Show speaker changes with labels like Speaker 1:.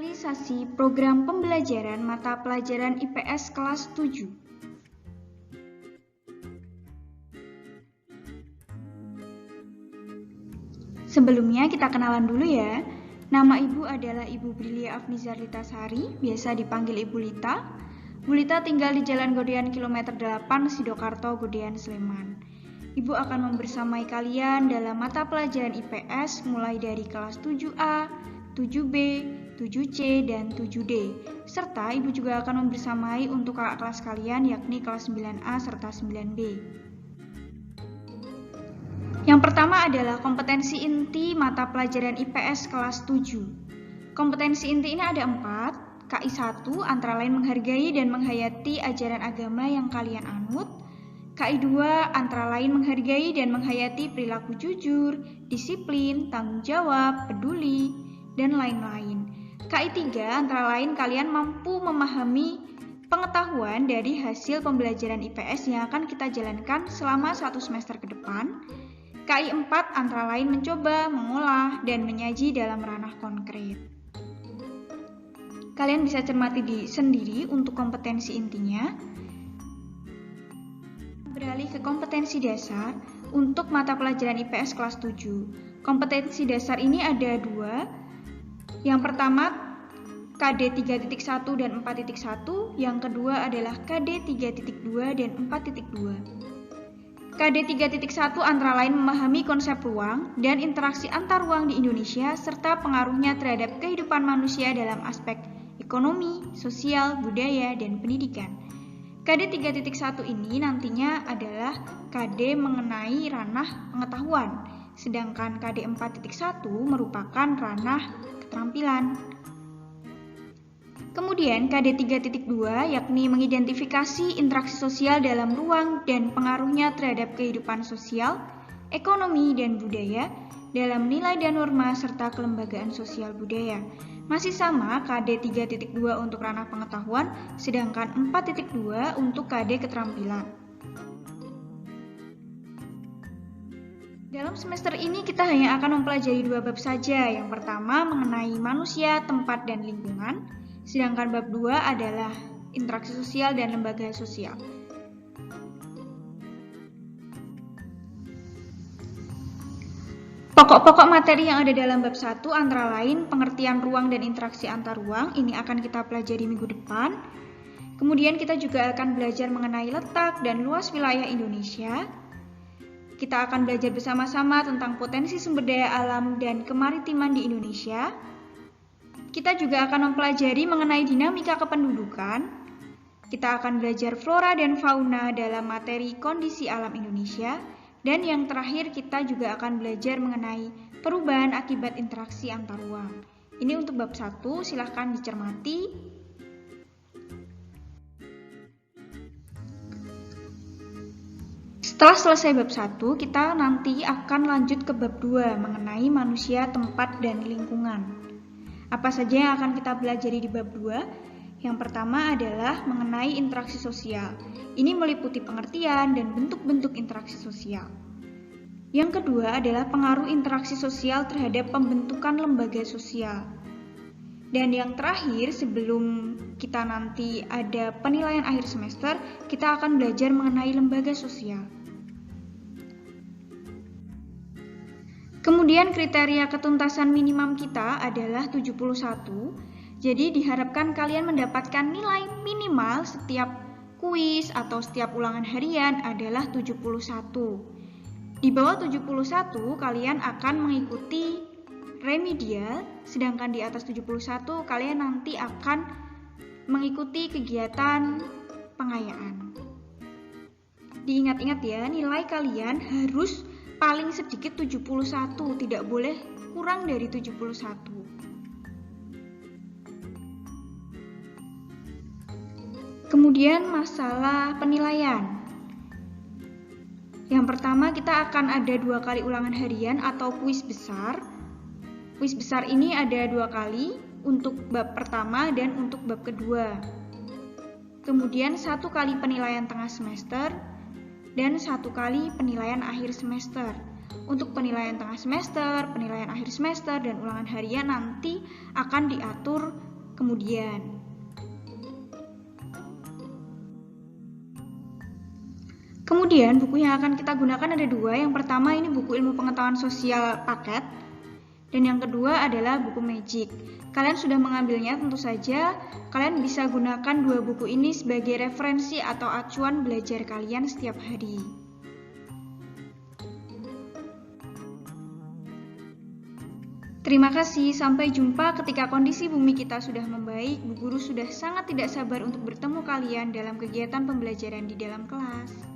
Speaker 1: Realisasi program pembelajaran mata pelajaran IPS kelas 7. Sebelumnya kita kenalan dulu ya. Nama Ibu adalah Ibu Brilia Afnizar Litasari, biasa dipanggil Ibu Lita. Bu Lita tinggal di Jalan Godean kilometer 8, Sidokarto, Godean, Sleman. Ibu akan membersamai kalian dalam mata pelajaran IPS mulai dari kelas 7A, 7B, 7C, dan 7D. Serta Ibu juga akan membersamai untuk kakak kelas kalian yakni kelas 9A serta 9B. Yang pertama adalah kompetensi inti mata pelajaran IPS kelas 7. Kompetensi inti ini ada 4. KI 1 antara lain menghargai dan menghayati ajaran agama yang kalian anut. KI 2 antara lain menghargai dan menghayati perilaku jujur, disiplin, tanggung jawab, peduli, dan lain-lain. KI 3 antara lain kalian mampu memahami pengetahuan dari hasil pembelajaran IPS yang akan kita jalankan selama 1 semester ke depan. KI 4 antara lain mencoba, mengolah, dan menyaji dalam ranah konkret. Kalian bisa cermati sendiri untuk kompetensi intinya. Beralih ke kompetensi dasar untuk mata pelajaran IPS kelas 7. Kompetensi dasar ini ada 2. Yang pertama KD 3.1 dan 4.1, yang kedua adalah KD 3.2 dan 4.2. KD 3.1 antara lain memahami konsep ruang dan interaksi antar ruang di Indonesia serta pengaruhnya terhadap kehidupan manusia dalam aspek ekonomi, sosial, budaya, dan pendidikan. KD 3.1 ini nantinya adalah KD mengenai ranah pengetahuan, sedangkan KD 4.1 merupakan ranah keterampilan. Kemudian KD 3.2 yakni mengidentifikasi interaksi sosial dalam ruang dan pengaruhnya terhadap kehidupan sosial, ekonomi, dan budaya dalam nilai dan norma serta kelembagaan sosial budaya. Masih sama KD 3.2 untuk ranah pengetahuan, sedangkan 4.2 untuk KD keterampilan. Dalam semester ini kita hanya akan mempelajari 2 bab saja. Yang pertama mengenai manusia, tempat, dan lingkungan, sedangkan bab 2 adalah interaksi sosial dan lembaga sosial. Pokok-pokok materi yang ada dalam bab 1 antara lain pengertian ruang dan interaksi antar ruang, ini akan kita pelajari minggu depan. Kemudian kita juga akan belajar mengenai letak dan luas wilayah Indonesia. Kita akan belajar bersama-sama tentang potensi sumber daya alam dan kemaritiman di Indonesia. Kita juga akan mempelajari mengenai dinamika kependudukan. Kita akan belajar flora dan fauna dalam materi kondisi alam Indonesia. Dan yang terakhir kita juga akan belajar mengenai perubahan akibat interaksi antar ruang. Ini untuk bab 1, silahkan dicermati. Setelah selesai bab 1, kita nanti akan lanjut ke bab 2 mengenai manusia, tempat, dan lingkungan. Apa saja yang akan kita pelajari di bab 2? Yang pertama adalah mengenai interaksi sosial. Ini meliputi pengertian dan bentuk-bentuk interaksi sosial. Yang kedua adalah pengaruh interaksi sosial terhadap pembentukan lembaga sosial. Dan yang terakhir, sebelum kita nanti ada penilaian akhir semester, kita akan belajar mengenai lembaga sosial. Kemudian kriteria ketuntasan minimum kita adalah 71. Jadi diharapkan kalian mendapatkan nilai minimal setiap kuis atau setiap ulangan harian adalah 71. Di bawah 71 kalian akan mengikuti remedial, sedangkan di atas 71 kalian nanti akan mengikuti kegiatan pengayaan. Diingat-ingat ya, nilai kalian harus paling sedikit 71, tidak boleh kurang dari 71. Kemudian masalah penilaian. Yang pertama kita akan ada 2 kali ulangan harian atau kuis besar. Kuis besar ini ada 2 kali untuk bab pertama dan untuk bab kedua. Kemudian 1 kali penilaian tengah semester dan 1 kali penilaian akhir semester. Untuk penilaian tengah semester, penilaian akhir semester, dan ulangan harian nanti akan diatur kemudian. Kemudian buku yang akan kita gunakan ada dua. Yang pertama ini buku ilmu pengetahuan sosial paket, dan yang kedua adalah buku Magic. Kalian sudah mengambilnya, tentu saja kalian bisa gunakan dua buku ini sebagai referensi atau acuan belajar kalian setiap hari. Terima kasih, sampai jumpa ketika kondisi bumi kita sudah membaik. Bu Guru sudah sangat tidak sabar untuk bertemu kalian dalam kegiatan pembelajaran di dalam kelas.